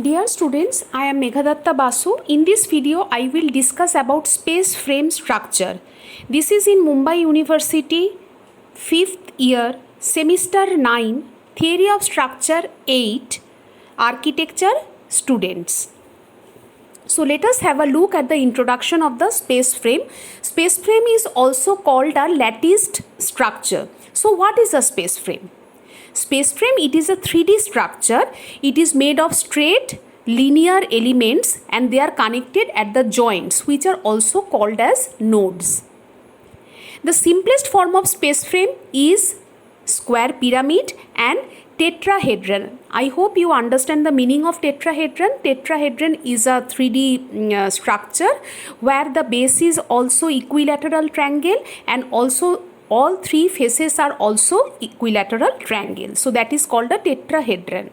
Dear students, I am Meghadatta Basu. In this video, I will discuss about space frame structure. This is in Mumbai University, 5th year, semester 9, Theory of Structure 8, Architecture students. So let us have a look at the introduction of the space frame. Space frame is also called a latticed structure. So what is a space frame? Space frame, it is a 3D structure. It is made of straight linear elements and they are connected at the joints, which are also called as nodes. The simplest form of space frame is square pyramid and tetrahedron. I hope you understand the meaning of tetrahedron. Tetrahedron is a 3D structure where the base is also equilateral triangle and also all three faces are also equilateral triangle. So that is called a tetrahedron.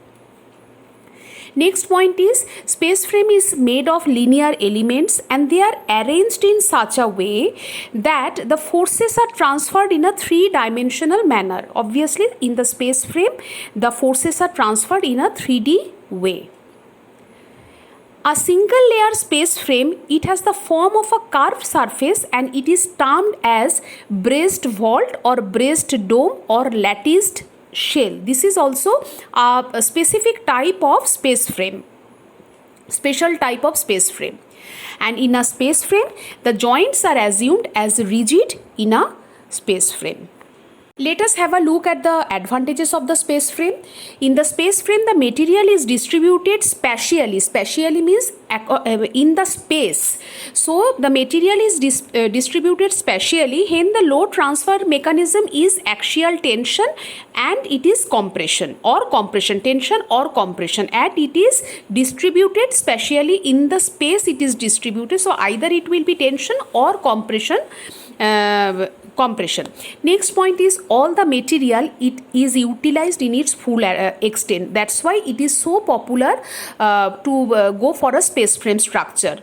Next point is space frame is made of linear elements and they are arranged in such a way that the forces are transferred in a three-dimensional manner. Obviously, in the space frame, the forces are transferred in a 3D way. A single layer space frame, it has the form of a curved surface and it is termed as braced vault or braced dome or latticed shell. This is also a specific type of space frame, special type of space frame. And in a space frame, the joints are assumed as rigid in a space frame. Let us have a look at the advantages of the space frame. In the space frame, the material is distributed spatially. Spatially means in the space. So, the material is distributed spatially. Hence, the load transfer mechanism is axial tension and it is compression or compression, tension or compression. And it is distributed spatially in the space it is distributed. So, either it will be tension or compression. Compression. Next point is all the material it is utilized in its full extent. That's why it is so popular to go for a space frame structure.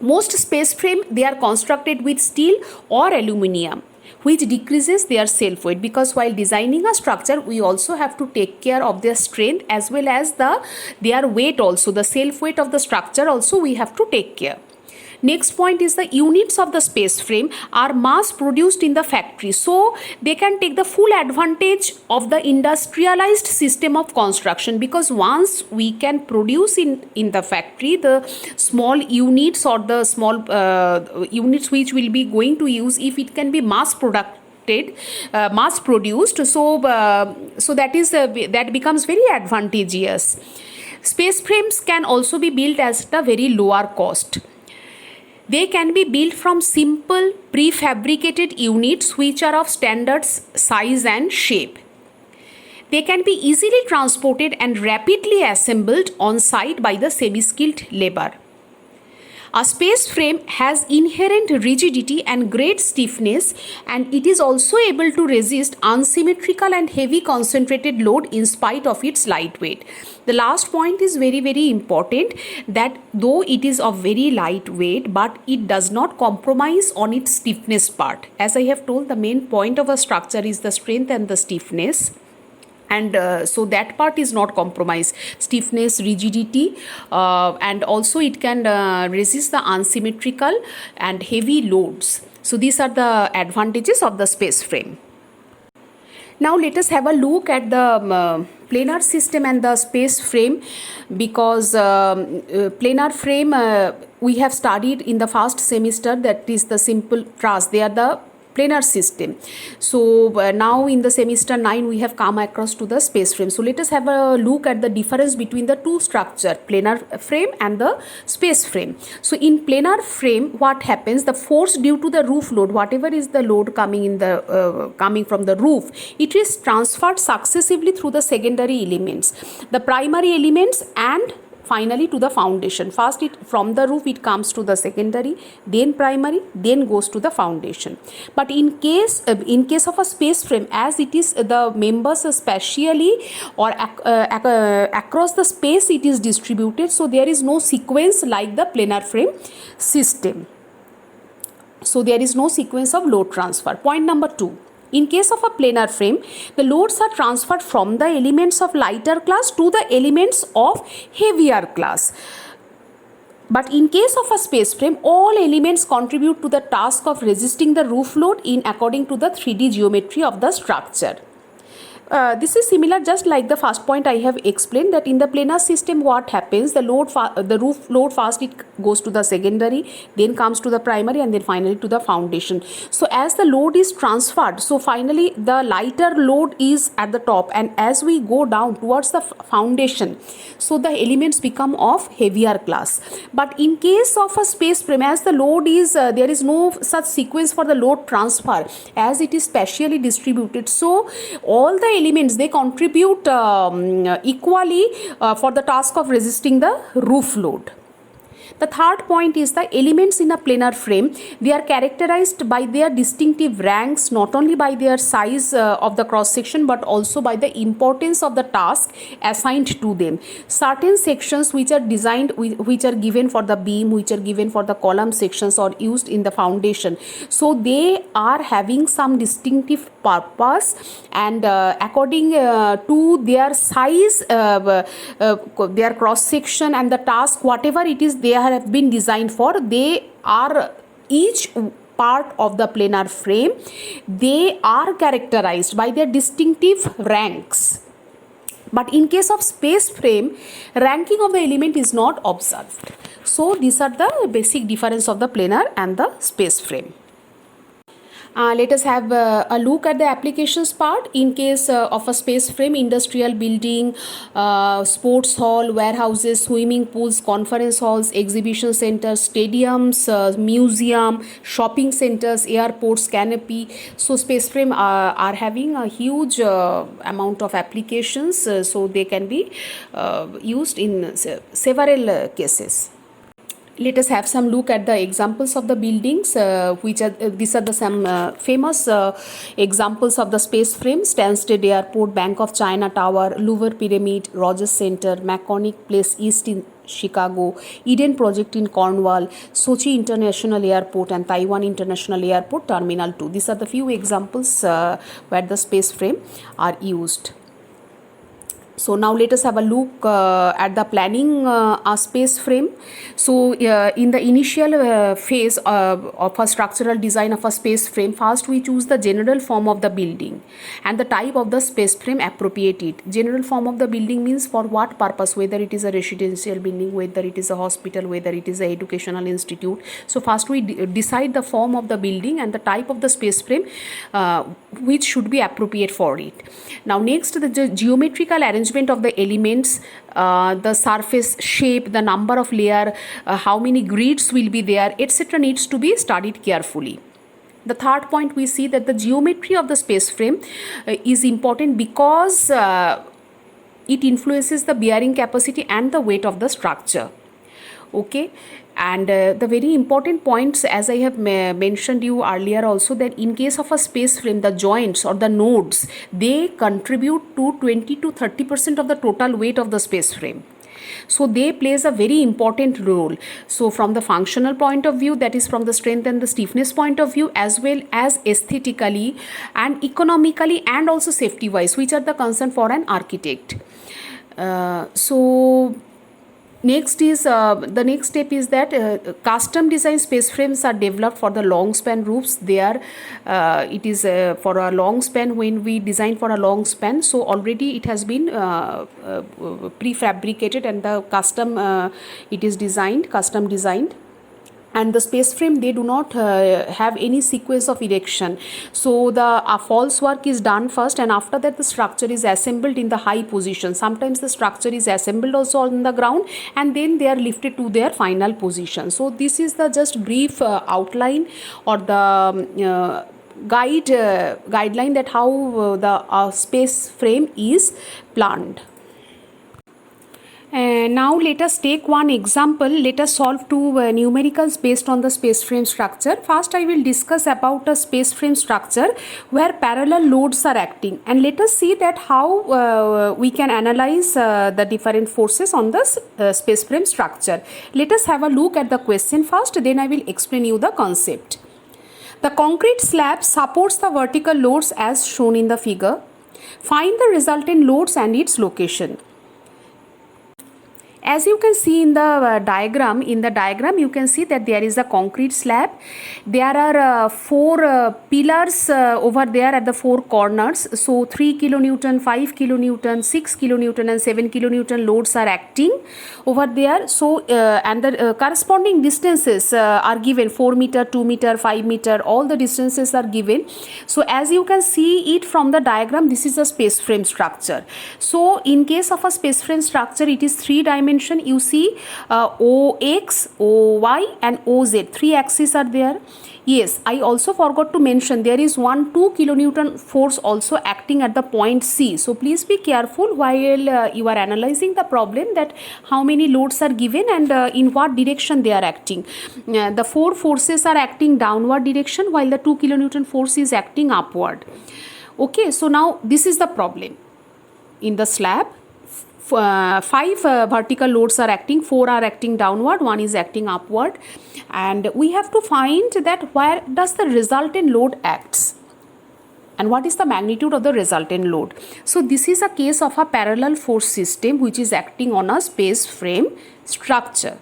Most space frame they are constructed with steel or aluminium, which decreases their self weight, because while designing a structure we also have to take care of their strength as well as their weight also, the self weight of the structure also we have to take care. Next point is the units of the space frame are mass produced in the factory, so they can take the full advantage of the industrialized system of construction, because once we can produce in the factory the small units or the small units which will be going to use, if it can be mass produced, so that becomes very advantageous. Space frames can also be built at a very lower cost. They can be built from simple prefabricated units which are of standard size and shape. They can be easily transported and rapidly assembled on site by the semi-skilled labor. A space frame has inherent rigidity and great stiffness, and it is also able to resist unsymmetrical and heavy concentrated load in spite of its lightweight. The last point is very, very important, that though it is of very lightweight, but it does not compromise on its stiffness part. As I have told, the main point of a structure is the strength and the stiffness. And so that part is not compromised. Stiffness, rigidity, and also it can resist the unsymmetrical and heavy loads. So these are the advantages of the space frame. Now let us have a look at the planar system and the space frame, because planar frame we have studied in the first semester, that is the simple truss. They are the planar system. So now in the semester 9 we have come across to the space frame. So let us have a look at the difference between the two structure, planar frame and the space frame. So in planar frame, what happens, the force due to the roof load, whatever is the load coming coming from the roof, it is transferred successively through the secondary elements, the primary elements, and finally to the foundation. First from the roof it comes to the secondary, then primary, then goes to the foundation. But in case of a space frame, as it is the members spatially or across the space it is distributed, so there is no sequence like the planar frame system. So there is no sequence of load transfer. Point number 2. In case of a planar frame, the loads are transferred from the elements of lighter class to the elements of heavier class. But in case of a space frame, all elements contribute to the task of resisting the roof load in according to the 3D geometry of the structure. This is similar, just like the first point I have explained, that in the planar system what happens, the roof load first it goes to the secondary, then comes to the primary, and then finally to the foundation. So as the load is transferred, so finally the lighter load is at the top, and as we go down towards the foundation, so the elements become of heavier class. But in case of a space frame, as the load is there is no such sequence for the load transfer, as it is spatially distributed, so all the elements, they contribute equally for the task of resisting the roof load. The third point is the elements in a planar frame, they are characterized by their distinctive ranks, not only by their size of the cross section, but also by the importance of the task assigned to them. Certain sections which are designed, which are given for the beam, which are given for the column sections, or used in the foundation, so they are having some distinctive purpose, and according to their size, their cross section, and the task, whatever it is they have been designed for, they are each part of the planar frame, they are characterized by their distinctive ranks. But in case of space frame, ranking of the element is not observed. So these are the basic difference of the planar and the space frame. Let us have a look at the applications part. In case of a space frame, industrial building, sports hall, warehouses, swimming pools, conference halls, exhibition centers, stadiums, museum, shopping centers, airports, canopy. So space frame are having a huge amount of applications, so they can be used in several cases. Let us have some look at the examples of the buildings, which are these are the some famous examples of the space frame: Stansted Airport, Bank of China Tower, Louvre Pyramid, Rogers Center, Maconic Place East in Chicago, Eden Project in Cornwall, Sochi International Airport, and Taiwan International Airport Terminal 2. These are the few examples where the space frame are used. So now let us have a look at the planning a space frame. So in the initial phase of a structural design of a space frame, first we choose the general form of the building and the type of the space frame appropriate it. General form of the building means for what purpose, whether it is a residential building, whether it is a hospital, whether it is a educational institute. So first we decide the form of the building and the type of the space frame which should be appropriate for it. Now next, the geometrical arrangement of the elements, the surface shape, the number of layer, how many grids will be there, etc. needs to be studied carefully. The third point, we see that the geometry of the space frame is important because it influences the bearing capacity and the weight of the structure. Okay, and the very important points, as I have mentioned you earlier also, that in case of a space frame, the joints or the nodes, they contribute to 20 to 30% of the total weight of the space frame. So they plays a very important role. So from the functional point of view, that is from the strength and the stiffness point of view, as well as aesthetically and economically, and also safety wise, which are the concern for an architect. Next is the next step is that custom design space frames are developed for the long span roofs. They are it is for a long span. When we design for a long span, so already it has been prefabricated, and the custom it is designed, custom designed. And the space frame, they do not have any sequence of erection. So the false work is done first, and after that the structure is assembled in the high position. Sometimes the structure is assembled also on the ground, and then they are lifted to their final position. So this is the just brief outline or the guideline that how the space frame is planned. Now let us take one example. Let us solve two numericals based on the space frame structure. First I will discuss about a space frame structure where parallel loads are acting, and let us see that how we can analyze the different forces on the space frame structure. Let us have a look at the question first, then I will explain you the concept. The concrete slab supports the vertical loads as shown in the figure. Find the resultant loads and its location. As you can see in the diagram, you can see that there is a concrete slab. There are four pillars over there at the four corners. So 3 kilonewton, 5 kilonewton, 6 kilonewton and 7 kilonewton loads are acting over there. So and the corresponding distances are given: 4 meter, 2 meter, 5 meter, all the distances are given. So as you can see it from the diagram, this is a space frame structure. So in case of a space frame structure, it is three dimensional. You see OX, OY and OZ, three axes are there. Yes, I also forgot to mention there is 2 kilonewton force also acting at the point C. So please be careful while you are analyzing the problem, that how many loads are given and in what direction they are acting. The four forces are acting downward direction while the 2 kilonewton force is acting upward. Okay, so now this is the problem. In the slab, five vertical loads are acting, 4 are acting downward, 1 is acting upward, and we have to find that where does the resultant load acts and what is the magnitude of the resultant load. So this is a case of a parallel force system which is acting on a space frame structure.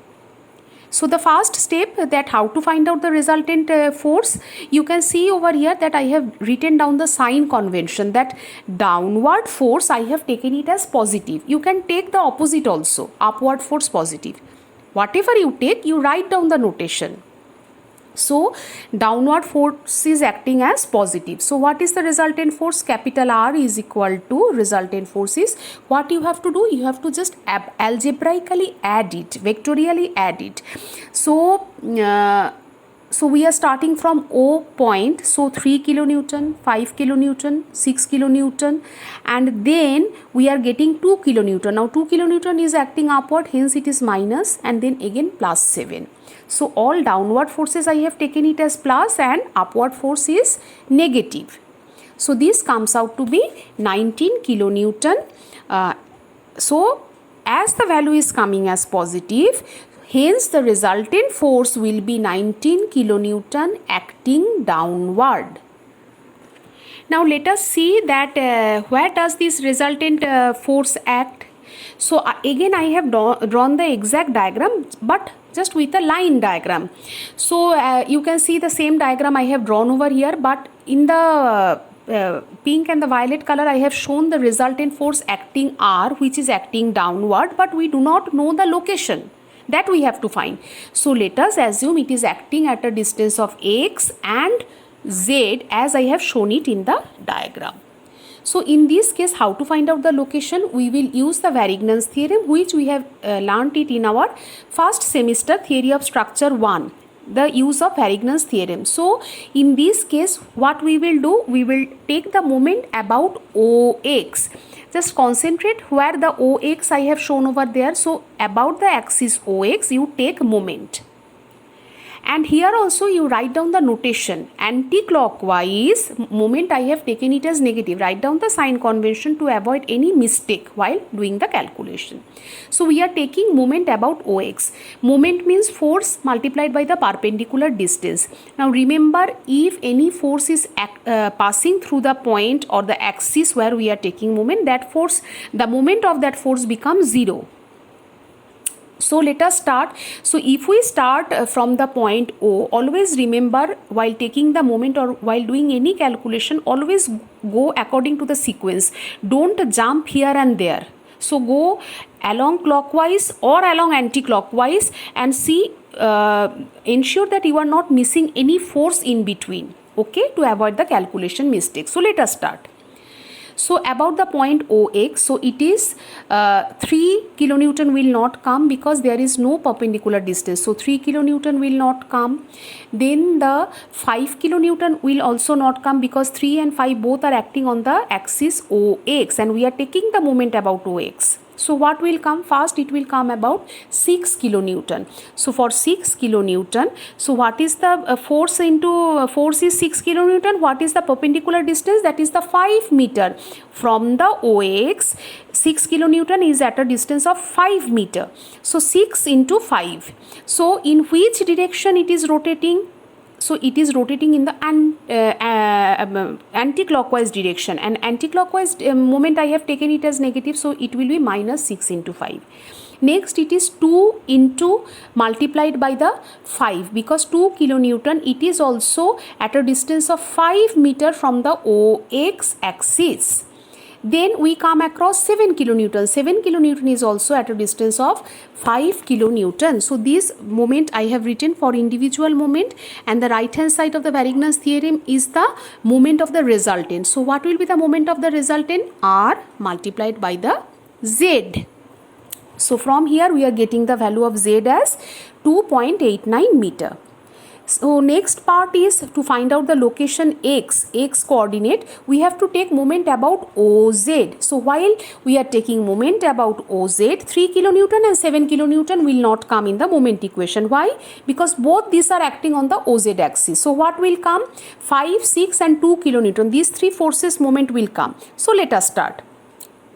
So the first step, that how to find out the resultant force, you can see over here that I have written down the sign convention, that downward force I have taken it as positive. You can take the opposite also, upward force positive. Whatever you take, you write down the notation. So downward force is acting as positive. So what is the resultant force? Capital R is equal to resultant force is, what you have to do, you have to just algebraically add it, vectorially add it. So we are starting from O point, so 3 kilonewton, 5 kilonewton, 6 kilonewton, and then we are getting 2 kilonewton. Now 2 kilonewton is acting upward, hence it is minus, and then again plus 7. So all downward forces I have taken it as plus and upward force is negative. So this comes out to be 19 kilonewton. So as the value is coming as positive, hence the resultant force will be 19 kilonewton acting downward. Now let us see that where does this resultant force act. So again I have drawn the exact diagram, but just with a line diagram. So you can see the same diagram I have drawn over here, but in the pink and the violet color I have shown the resultant force acting R, which is acting downward, but we do not know the location. That we have to find. So let us assume it is acting at a distance of X and Z as I have shown it in the diagram. So in this case, how to find out the location? We will use the Varignon's theorem, which we have learnt it in our first semester theory of structure 1, the use of Varignon's theorem. So in this case, what we will do, we will take the moment about OX. Just concentrate where the OX I have shown over there. So about the axis OX, you take moment. And here also you write down the notation. Anti-clockwise, moment I have taken it as negative. Write down the sign convention to avoid any mistake while doing the calculation. So we are taking moment about OX. Moment means force multiplied by the perpendicular distance. Now remember, if any force is passing through the point or the axis where we are taking moment, that force, the moment of that force becomes 0. So let us start. So if we start from the point O, always remember while taking the moment or while doing any calculation, always go according to the sequence. Don't jump here and there. So go along clockwise or along anti-clockwise and see, ensure that you are not missing any force in between, okay, to avoid the calculation mistake. So let us start. So about the point OX, so it is 3 kilonewton will not come because there is no perpendicular distance. So 3 kilonewton will not come. Then the 5 kilonewton will also not come because 3 and 5 both are acting on the axis OX and we are taking the moment about OX. So what will come first? It will come about 6 kilonewton. So for 6 kilonewton, so what is the force into force is 6 kilonewton. What is the perpendicular distance? That is the 5 meter from the OX. 6 kilonewton is at a distance of 5 meter. So 6 into 5. So in which direction it is rotating? so it is rotating in the anti-clockwise direction, and anti-clockwise moment I have taken it as negative, so it will be minus 6 into 5. Next it is 2 into multiplied by the 5, because 2 kilonewton, it is also at a distance of 5 meter from the OX axis. Then we come across 7 kilonewton. 7 kilonewton is also at a distance of 5 kilonewton. So this moment I have written for individual moment, and the right hand side of the Varignon's theorem is the moment of the resultant. So what will be the moment of the resultant? R multiplied by the Z. So from here we are getting the value of Z as 2.89 meter. So next part is to find out the location x coordinate. We have to take moment about OZ. So while we are taking moment about OZ, 3 kilonewton and 7 kilonewton will not come in the moment equation. Why? Because both these are acting on the OZ axis. So what will come? 5, 6 and 2 kilonewton. These three forces moment will come. So let us start.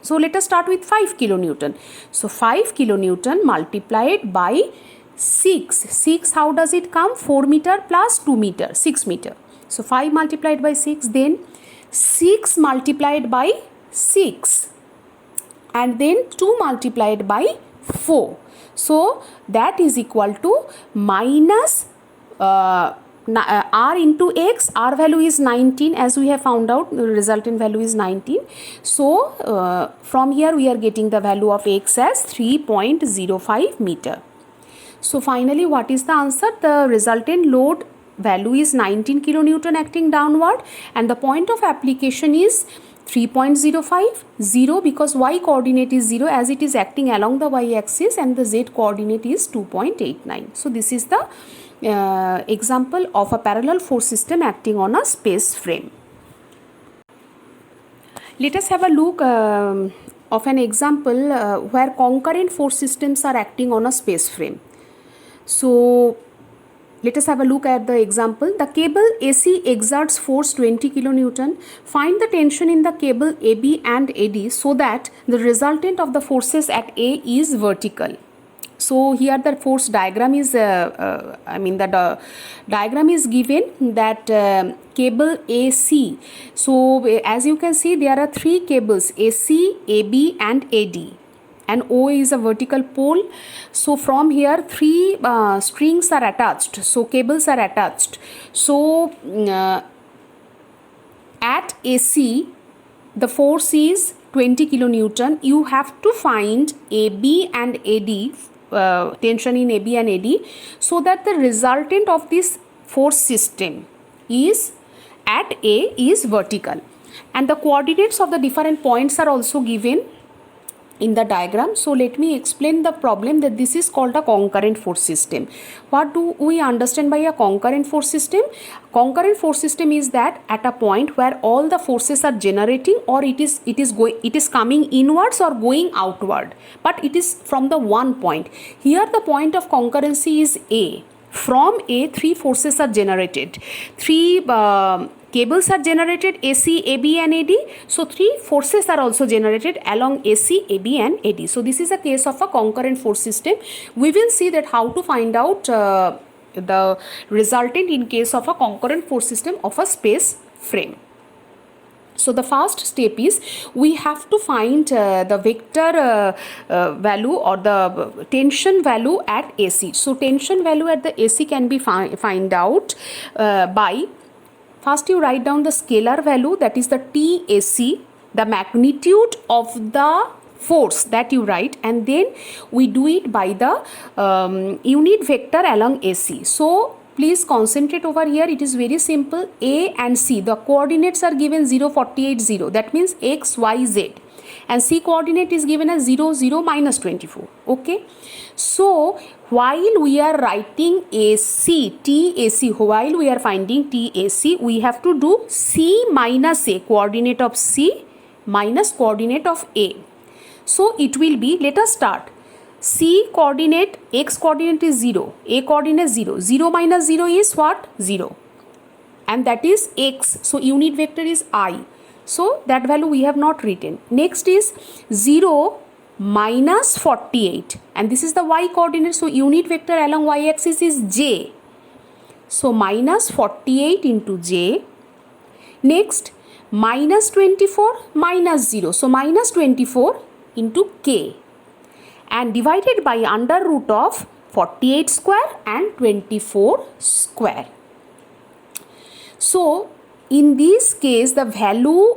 So let us start with 5 kilonewton. So 5 kilonewton multiplied by 6. 6, how does it come? 4 meter plus 2 meter, 6 meter. So 5 multiplied by 6, then 6 multiplied by 6, and then 2 multiplied by 4. So that is equal to minus R into X. R value is 19, as we have found out, the resultant value is 19. So from here we are getting the value of X as 3.05 meter. So finally what is the answer? The resultant load value is 19 kilonewton acting downward, and the point of application is 3.05, 0, because y coordinate is 0 as it is acting along the y axis, and the z coordinate is 2.89. So this is the example of a parallel force system acting on a space frame. Let us have a look of an example where concurrent force systems are acting on a space frame. So let us have a look at the example. The cable AC exerts force 20 kilonewton. Find the tension in the cable AB and AD so that the resultant of the forces at A is vertical. So here the force diagram is, the diagram is given that cable AC. So as you can see, there are three cables, AC, AB and AD. And O is a vertical pole. So from here three strings are attached. So cables are attached. So at AC the force is 20 kilonewton. You have to find AB and AD, tension in AB and AD, so that the resultant of this force system is at A is vertical. And the coordinates of the different points are also given in the diagram. So let me explain the problem, that this is called a concurrent force system. What do we understand by a concurrent force system? Concurrent force system is that at a point where all the forces are generating, or it is coming inwards or going outward, but it is from the one point. Here the point of concurrency is A. From A, three forces are generated. Three cables are generated, AC, AB and AD. So three forces are also generated along AC, AB and AD. So this is a case of a concurrent force system. We will see that how to find out the resultant in case of a concurrent force system of a space frame. So the first step is we have to find the vector value or the tension value at AC. So tension value at the AC can be find out by, first you write down the scalar value, that is the TAC, the magnitude of the force that you write, and then we do it by the unit vector along AC. So please concentrate over here. It is very simple. A and C, the coordinates are given 0, 48, 0. That means X, Y, Z. And C coordinate is given as 0, 0, minus 24. Okay. So while we are writing AC, TAC, while we are finding TAC, we have to do C minus A, coordinate of C minus coordinate of A. So it will be, let us start. C coordinate, X coordinate is 0, A coordinate 0. 0 minus 0 is what? 0. And that is X. So unit vector is I. So that value we have not written. Next is 0 minus 48. And this is the Y coordinate. So unit vector along Y axis is J. So minus 48 into j. Next, minus 24 minus 0. So minus 24 into k. And divided by under root of 48 square and 24 square. So in this case, the value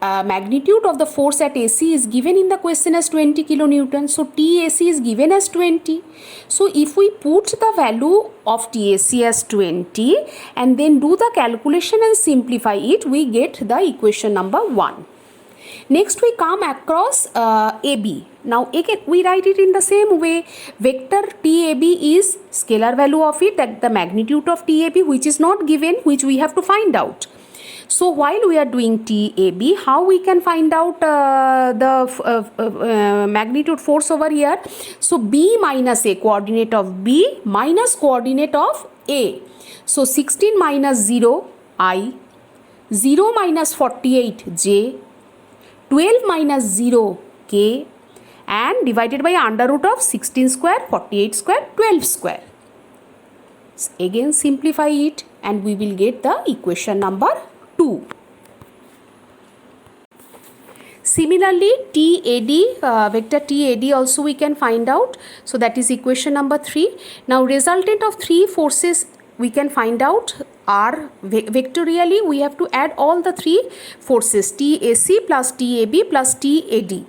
magnitude of the force at AC is given in the question as 20 kilonewton. So TAC is given as 20. So if we put the value of TAC as 20 and then do the calculation and simplify it, we get the equation number 1. Next we come across AB. Now again we write it in the same way. Vector TAB is scalar value of it, that the magnitude of TAB, which is not given, which we have to find out. So while we are doing TAB, how we can find out the magnitude force over here? So B minus A, coordinate of B minus coordinate of A. So 16 minus 0 I, 0 minus 48 J, 12 minus 0 K, and divided by under root of 16 square, 48 square, 12 square. Again simplify it and we will get the equation number 2. Similarly, TAD, vector TAD also we can find out. So that is equation number 3. Now resultant of 3 forces we can find out are vectorially we have to add all the 3 forces TAC plus TAB plus TAD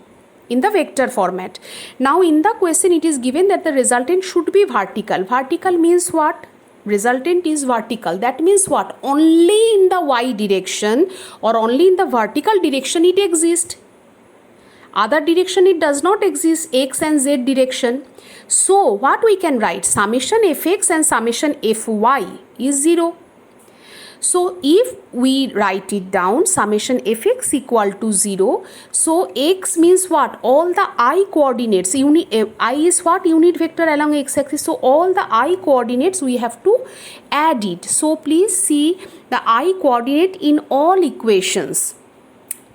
in the vector format. Now in the question it is given that the resultant should be vertical. Vertical means what? Resultant is vertical. That means what? Only in the y direction or only in the vertical direction it exists. Other direction it does not exist, x and z direction. So what we can write? Summation fx and summation fy is 0. So if we write it down, summation fx equal to 0. So x means what? All the I coordinates. I is what? Unit vector along x axis. So all the I coordinates we have to add it. So please see the I coordinate in all equations.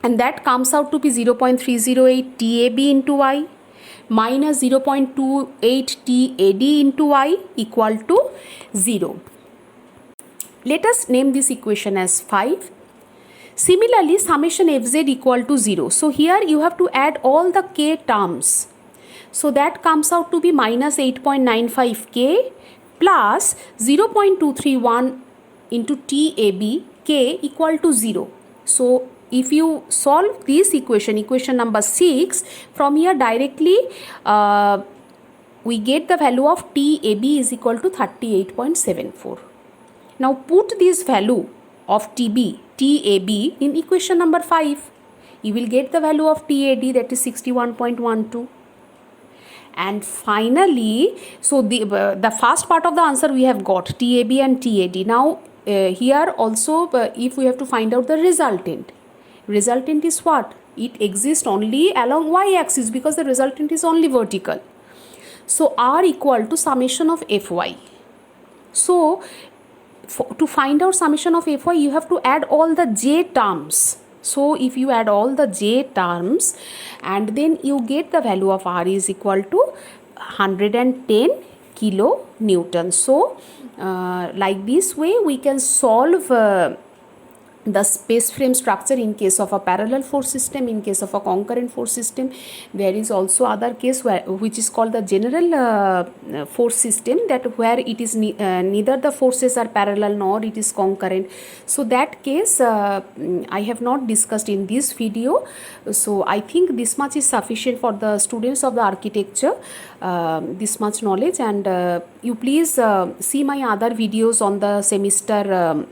And that comes out to be 0.308 TAB into I minus 0.28 TAD into I equal to 0. Let us name this equation as 5. Similarly, summation fz equal to 0. So here you have to add all the k terms. So that comes out to be minus 8.95 k plus 0.231 into TAB k equal to 0. So if you solve this equation, equation number 6, from here directly we get the value of TAB is equal to 38.74. Now put this value of TAB in equation number 5. You will get the value of TAD, that is 61.12. And finally, so the first part of the answer we have got TAB and TAD. Now here also if we have to find out the resultant. Resultant is what? It exists only along y-axis because the resultant is only vertical. So R equal to summation of Fy. So to find out summation of Fy, you have to add all the j terms. So if you add all the j terms and then you get the value of R is equal to 110 kilonewton. So like this way we can solve the space frame structure in case of a parallel force system, in case of a concurrent force system. There is also other case which is called the general force system, that where it is neither the forces are parallel nor it is concurrent. So that case I have not discussed in this video. So I think this much is sufficient for the students of the architecture, this much knowledge, and you please see my other videos on the semester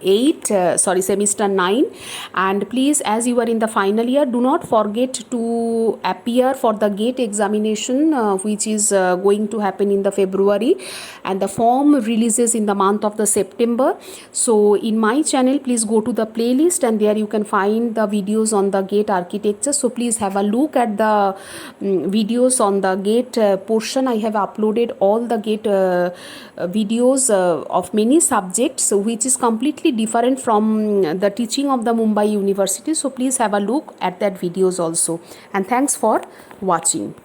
semester 9, and please, as you are in the final year, do not forget to appear for the GATE examination which is going to happen in the February, and the form releases in the month of the September. So in my channel, please go to the playlist and there you can find the videos on the GATE architecture. So please have a look at the videos on the GATE portion. I have uploaded all the GATE videos of many subjects which is completely different from the teaching of the Mumbai University. So please have a look at that videos also, and thanks for watching.